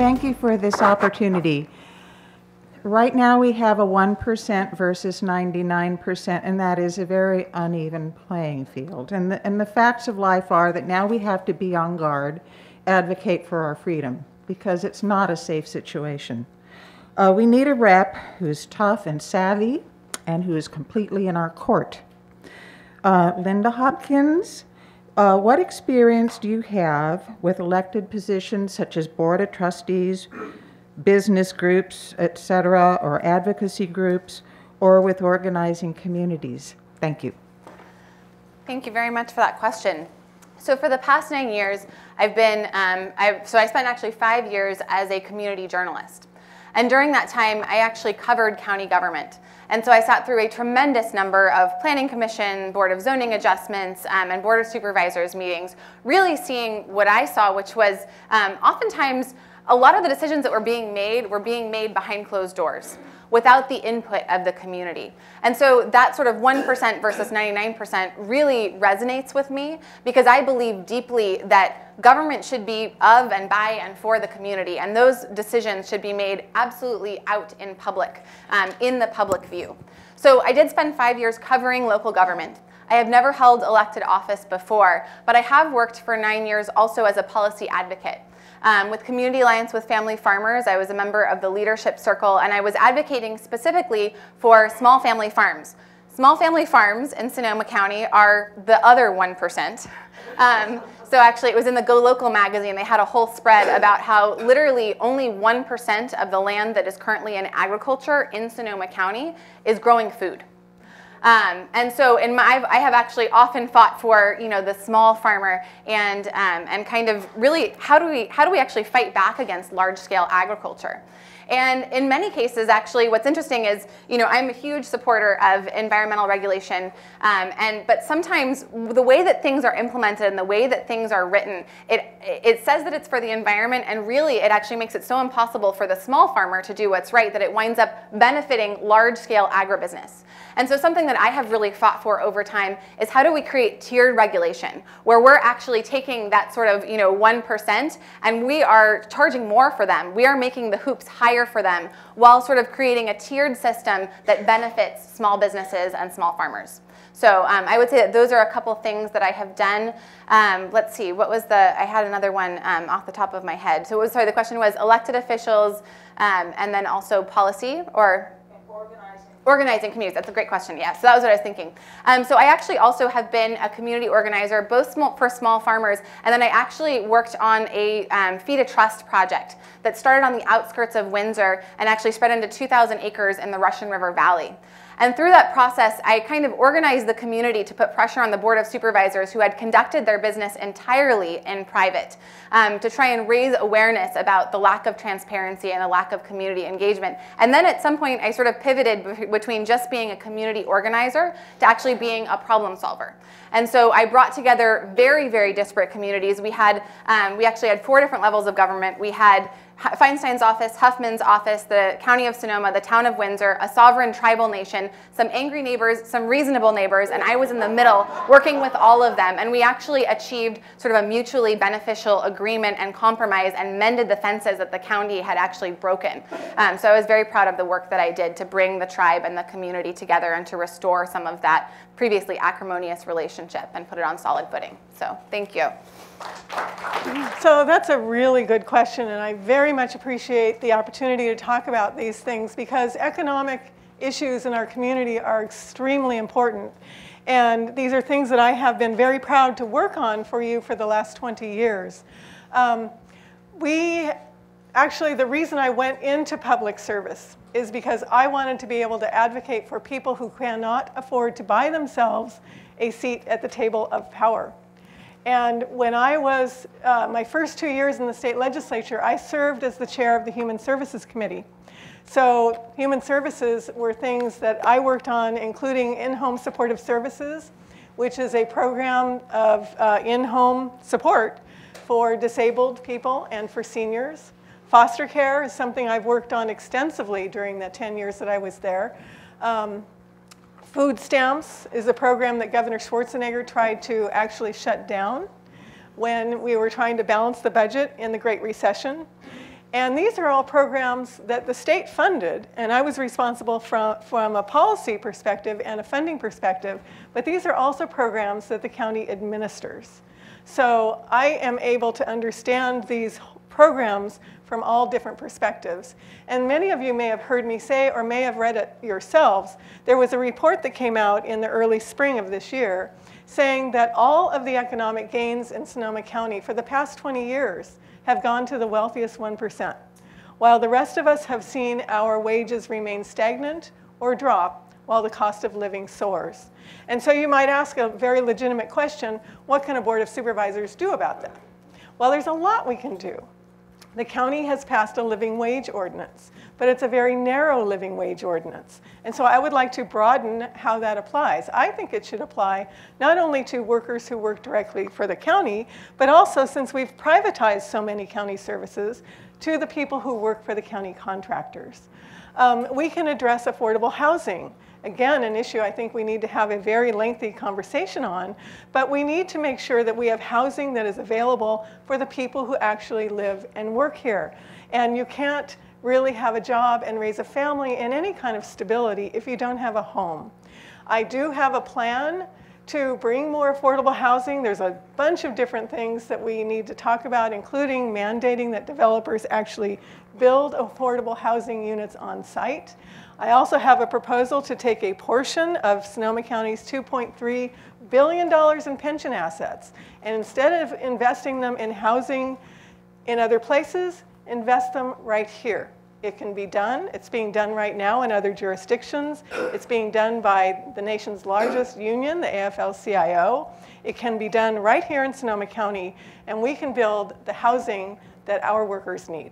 thank you for this opportunity. Right now we have a 1% versus 99%, and that is a very uneven playing field. And the facts of life are that now we have to be on guard, advocate for our freedom, because it's not a safe situation. We need a rep who's tough and savvy and who is completely in our court. Lynda Hopkins, what experience do you have with elected positions such as board of trustees, business groups, etc., or advocacy groups, or with organizing communities? Thank you. Thank you very much for that question. So for the past 9 years, I've been, I spent actually 5 years as a community journalist. And during that time, I actually covered county government. And so I sat through a tremendous number of planning commission, board of zoning adjustments, and board of supervisors meetings, really seeing what I saw, which was oftentimes a lot of the decisions that were being made behind closed doors, without the input of the community. And so that sort of 1% versus 99% really resonates with me, because I believe deeply that government should be of and by and for the community, and those decisions should be made absolutely out in public, in the public view. So I did spend 5 years covering local government. I have never held elected office before, but I have worked for 9 years also as a policy advocate. With Community Alliance with Family Farmers, I was a member of the leadership circle, and I was advocating specifically for small family farms. Small family farms in Sonoma County are the other 1%. So actually, it was in the Go Local magazine. They had a whole spread about how literally only 1% of the land that is currently in agriculture in Sonoma County is growing food. And so I have actually often fought for, you know, the small farmer and kind of really how do we actually fight back against large-scale agriculture? And in many cases, actually, what's interesting is, you know, I'm a huge supporter of environmental regulation, but sometimes the way that things are implemented and the way that things are written, it says that it's for the environment, and really it actually makes it so impossible for the small farmer to do what's right that it winds up benefiting large-scale agribusiness. And so something that I have really fought for over time is how do we create tiered regulation, where we're actually taking that sort of, you know, 1% and we are charging more for them. We are making the hoops higher for them while sort of creating a tiered system that benefits small businesses and small farmers. So I would say that those are a couple things that I have done. Let's see, what was I had another one off the top of my head. So sorry, the question was elected officials and then also policy or? Organizing communities, that's a great question, yeah, so that was what I was thinking. So I actually also have been a community organizer, both for small farmers, and then I actually worked on a Feed a Trust project that started on the outskirts of Windsor and actually spread into 2,000 acres in the Russian River Valley. And through that process, I kind of organized the community to put pressure on the Board of Supervisors who had conducted their business entirely in private to try and raise awareness about the lack of transparency and the lack of community engagement. And then at some point, I sort of pivoted between just being a community organizer to actually being a problem solver. And so I brought together very, very disparate communities. We actually had 4 different levels of government. We had Feinstein's office, Huffman's office, the County of Sonoma, the Town of Windsor, a sovereign tribal nation, some angry neighbors, some reasonable neighbors, and I was in the middle working with all of them. And we actually achieved sort of a mutually beneficial agreement and compromise and mended the fences that the county had actually broken. So I was very proud of the work that I did to bring the tribe and the community together and to restore some of that previously acrimonious relationship and put it on solid footing. So thank you. So that's a really good question, and I very much appreciate the opportunity to talk about these things because economic issues in our community are extremely important. And these are things that I have been very proud to work on for you for the last 20 years. Actually, the reason I went into public service is because I wanted to be able to advocate for people who cannot afford to buy themselves a seat at the table of power. And when I was, my first 2 years in the state legislature, I served as the chair of the Human Services Committee. So human services were things that I worked on, including in-home supportive services, which is a program of in-home support for disabled people and for seniors. Foster care is something I've worked on extensively during the 10 years that I was there. Food stamps is a program that Governor Schwarzenegger tried to actually shut down when we were trying to balance the budget in the Great Recession. And these are all programs that the state funded, and I was responsible from a policy perspective and a funding perspective, but these are also programs that the county administers. So I am able to understand these programs from all different perspectives. And many of you may have heard me say, or may have read it yourselves, there was a report that came out in the early spring of this year saying that all of the economic gains in Sonoma County for the past 20 years have gone to the wealthiest 1%, while the rest of us have seen our wages remain stagnant or drop while the cost of living soars. And so you might ask a very legitimate question, what can a Board of Supervisors do about that? Well, there's a lot we can do. The county has passed a living wage ordinance, but it's a very narrow living wage ordinance. And so I would like to broaden how that applies. I think it should apply not only to workers who work directly for the county, but also, since we've privatized so many county services, to the people who work for the county contractors. We can address affordable housing. Again, an issue I think we need to have a very lengthy conversation on, but we need to make sure that we have housing that is available for the people who actually live and work here. And you can't really have a job and raise a family in any kind of stability if you don't have a home. I do have a plan to bring more affordable housing. There's a bunch of different things that we need to talk about, including mandating that developers actually build affordable housing units on site. I also have a proposal to take a portion of Sonoma County's $2.3 billion in pension assets, and instead of investing them in housing in other places, invest them right here. It can be done. It's being done right now in other jurisdictions. It's being done by the nation's largest union, the AFL-CIO. It can be done right here in Sonoma County, and we can build the housing that our workers need.